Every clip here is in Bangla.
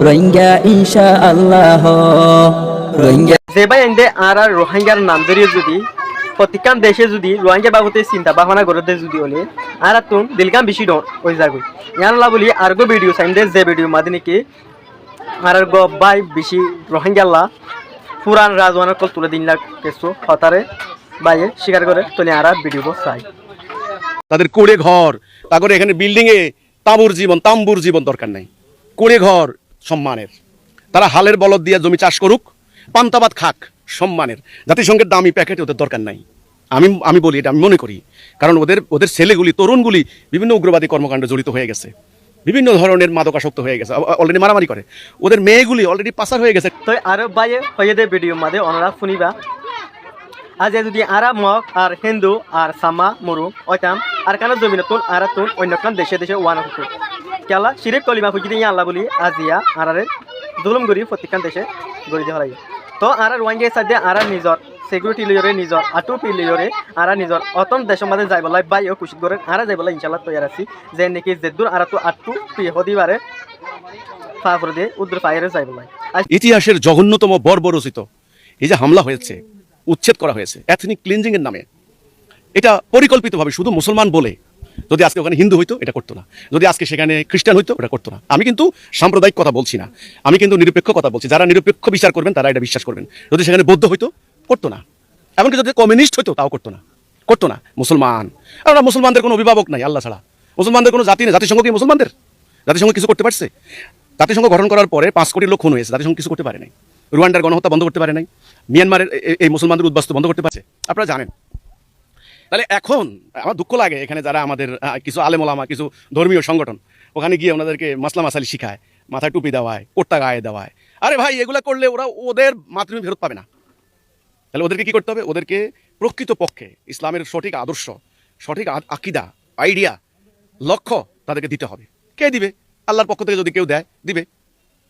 রোহিঙ্গা ইনশাআল্লাহ রোহিঙ্গা যেবাই এন্ডে আর রোহিঙ্গার নাম ধরিয়ে যদি প্রত্যেকখান দেশে যদি রোহিঙ্গা বাবতে চিন্তা ভাবনা করতে যদি হলে আর তুন দিলকাম বেশি ডর ওই যাগুই ইয়ানলা বলি আরগো ভিডিও সাইন্ডে যে ভিডিও মাদিনিকে আর গো বাই বেশি রোহিঙ্গাল্লা পুরান রাজওয়ানের কল তুলে দিন লাখ কেসো হতারে বাইয়ে স্বীকার করে তোলে আর ভিডিও চাই তাদের কুড়ে ঘর তারপরে এখানে বিল্ডিং এ তাম্বুর জীবন দরকার নাই। কুড়ে ঘর সম্মানের, তারা হালের বলদ দিয়ে জমি চাষ করুক, পান্তাবাদ খাক সম্মানের। জাতিসংঘের দামি প্যাকেটে ওদের দরকার নাই। আমি বলি এটা, আমি মনে করি, কারণ ওদের ছেলেগুলি তরুণগুলি বিভিন্ন উগ্রবাদী কর্মকাণ্ডে জড়িত হয়ে গেছে, বিভিন্ন ধরনের মাদকাসক্ত হয়ে গেছে, অলরেডি মারামারি করে। ওদের মেয়েগুলি অলরেডি পাচার হয়ে গেছে। তো আর বাইয়ে হয়ে দে ভিডিও মাদে অনরা শুনিবা আজ যদি আরা মগ আর হিন্দু আর সামা মরু ওইতাম আর কানা জমিনতুন আর তুন অন্য কান দেশে দেশে ওয়ান হতো কেলা শিরিক কলিমা ফুকি দিয়ে আল্লাহ বলি আজিয়া আরারে জুলুম করি প্রত্যেকখান দেশে গড়ি দিয়ে হলাই। তো আর রোহিঙ্গা সাইডে আর নিজর সিকিউরিটি লিয়রে নিজর আটু পি লিয়রে আর নিজর অতন দেশের মাঝে যাই বলাই বাইও খুশি করে আর যাই বলাই ইনশাল্লাহ তৈরি আছি যে নাকি জেদুর আর তো আটু পি হদিবারে ফাফর দিয়ে উদ্র ফায়ারে যাই বলাই। ইতিহাসের জঘন্যতম বর্বরচিত এই যে হামলা হয়েছে, উচ্ছেদ করা হয়েছে এথনিক ক্লিনজিং এর নামে, এটা পরিকল্পিতভাবে শুধু মুসলমান বলে, যদি আজকে ওখানে হিন্দু হইতো এটা করতো না, যদি আজকে সেখানে খ্রিস্টান হইতো এটা করতো না। আমি কিন্তু সাম্প্রদায়িক কথা বলছি না, আমি কিন্তু নিরপেক্ষ কথা বলছি। যারা নিরপেক্ষ বিচার করবেন তারা এটা বিশ্বাস করবেন। যদি সেখানে বৌদ্ধ হইতো করতো না, এমনকি যদি কমিউনিস্ট হইতো তাও করতো না। মুসলমান, আর মুসলমানদের কোনো অভিভাবক নাই আল্লাহ ছাড়া, মুসলমানদের কোনো জাতি নেই। জাতিসংঘ কি মুসলমানদের? জাতিসংঘ কিছু করতে পারছে? জাতিসংঘ গঠন করার পরে 5 কোটি লোক খুন হয়েছে, জাতিসংঘ কিছু করতে পারে নাই। রুয়ান্ডার গণহত্যা বন্ধ করতে পারে নাই, মিয়ানমারের এই মুসলমানদের উদ্বাস্তু বন্ধ করতে পারছে, আপনারা জানেন। তাহলে এখন আমার দুঃখ লাগে, এখানে যারা আমাদের কিছু আলেমোলামা, কিছু ধর্মীয় সংগঠন ওখানে গিয়ে ওনাদেরকে মাসলা মাসালি শিখায়, মাথায় টুপি দেওয়ায়, কোট্টা গায়ে দেওয়ায়। আরে ভাই, এগুলা করলে ওরা ওদের মাতৃভূমি ফেরত পাবে না। তাহলে ওদেরকে কি করতে হবে? ওদেরকে প্রকৃত পক্ষে ইসলামের সঠিক আদর্শ, সঠিক আকিদা, আইডিয়া, লক্ষ্য তাদেরকে দিতে হবে। কে দিবে? আল্লাহর পক্ষ থেকে যদি কেউ দেয়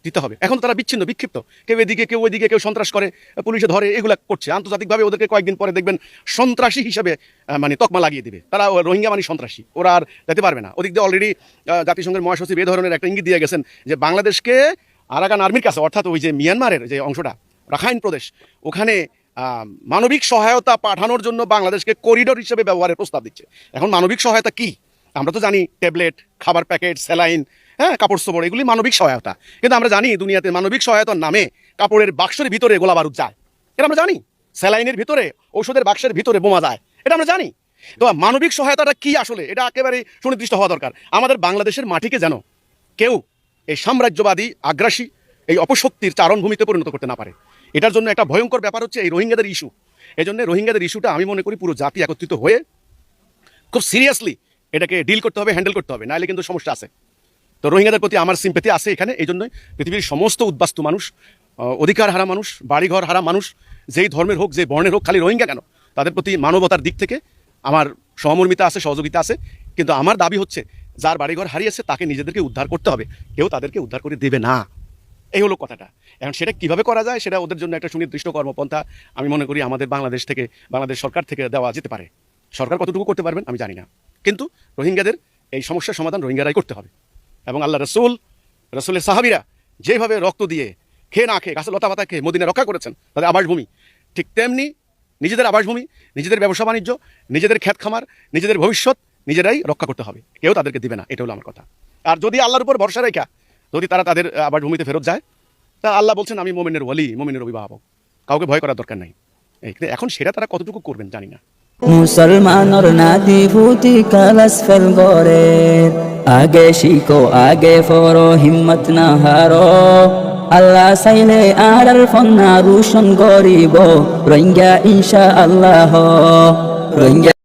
দিতে হবে। এখন তারা বিচ্ছিন্ন, বিক্ষিপ্ত, কেউ এদিকে কেউ ওইদিকে, কেউ সন্ত্রাস করে, পুলিশে ধরে, এগুলা করছে। আন্তর্জাতিকভাবে ওদেরকে কয়েকদিন পরে দেখবেন সন্ত্রাসী হিসাবে মানে তকমা লাগিয়ে দিবে। তারা রোহিঙ্গা মানে সন্ত্রাসী, ওরা আর যেতে পারবে না। ওদিক দিয়ে অলরেডি জাতিসংঘের মহাসচিব এই ধরনের একটা ইঙ্গিত দিয়ে গেছেন যে বাংলাদেশকে আরাকান আর্মির কাছে, অর্থাৎ ওই যে মিয়ানমারের যে অংশটা, রাখাইন প্রদেশ, ওখানে মানবিক সহায়তা পাঠানোর জন্য বাংলাদেশকে করিডোর হিসেবে ব্যবহারের প্রস্তাব দিচ্ছে। এখন মানবিক সহায়তা কি? আমরা তো জানি ট্যাবলেট, খাবার প্যাকেট, স্যালাইন, কাপড় চোপড়, এগুলি মানবিক সহায়তা। কিন্তু আমরা জানি দুনিয়াতে মানবিক সহায়তার নামে কাপড়ের বাক্সের ভিতরে গোলা বারুদ যায়, এটা আমরা জানি। স্যালাইনের ভিতরে, ঔষধের বাক্সের ভিতরে বোমা যায়, এটা আমরা জানি। তো মানবিক সহায়তাটা কি আসলে, এটা একেবারে সুনির্দিষ্ট হওয়া দরকার। আমাদের বাংলাদেশের মাটিকে যেন কেউ এই সাম্রাজ্যবাদী, আগ্রাসী, এই অপশক্তির চারণভূমিতে পরিণত করতে না পারে। এটার জন্য একটা ভয়ঙ্কর ব্যাপার হচ্ছে এই রোহিঙ্গাদের ইস্যু। এই জন্য রোহিঙ্গাদের ইস্যুটা আমি মনে করি পুরো জাতি একত্রিত হয়ে খুব সিরিয়াসলি এটাকে ডিল করতে হবে, হ্যান্ডেল করতে হবে, নাহলে কিন্তু সমস্যা আছে। তো রোহিঙ্গাদের প্রতি আমার সিম্পেথি আছে এখানে। এই জন্যই পৃথিবীর সমস্ত উদ্বাস্তু মানুষ, অধিকার হারা মানুষ, বাড়িঘর হারা মানুষ, যেই ধর্মের হোক, যে বর্ণের হোক, খালি রোহিঙ্গা কেন, তাদের প্রতি মানবতার দিক থেকে আমার সহমর্মিতা আছে, সহযোগিতা আছে। কিন্তু আমার দাবি হচ্ছে যার বাড়িঘর হারিয়েছে তাকে নিজেদেরকে উদ্ধার করতে হবে, কেউ তাদেরকে উদ্ধার করে দেবে না। এই হলো কথাটা। এখন সেটা কিভাবে করা যায়, সেটা ওদের জন্য একটা সুনির্দিষ্ট কর্মপন্থা আমি মনে করি আমাদের বাংলাদেশ সরকার থেকে দেওয়া যেতে পারে। সরকার কতটুকু করতে পারবেন আমি জানি না, কিন্তু রোহিঙ্গাদের এই সমস্যার সমাধান রোহিঙ্গারাই করতে হবে। এবং আল্লাহ রসুলের সাহাবিরা যেভাবে রক্ত দিয়ে, খেয়ে না খেয়ে, গাছে লতা পাতা খেয়ে মদিনা রক্ষা করেছেন, তাদের আবাসভূমি, ঠিক তেমনি নিজেদের আবাসভূমি, নিজেদের ব্যবসা বাণিজ্য, নিজেদের ক্ষেত খামার, নিজেদের ভবিষ্যৎ নিজেরাই রক্ষা করতে হবে, কেউ তাদেরকে দিবে না। এটা হলো আমার কথা। আর যদি আল্লাহর উপর ভরসা রেখা যদি তারা তাদের আবাসভূমিতে ফেরত যায়, তা আল্লাহ বলছেন আমি মোমেনের ওয়ালি, মোমেনের অভিভাবক, কাউকে ভয় করার দরকার নাই। এখন সেটা তারা কতটুকু করবেন জানি না। মুসলমানর নাতি ফুটি কালাস ফেল করে, আগে শিখো আগে ফরো, হিম্মত না হারো, আল্লাহ চাইলে আর ফন্না রোশন করিব, রোহিঙ্গা ইনশাআল্লাহ রোহিঙ্গা।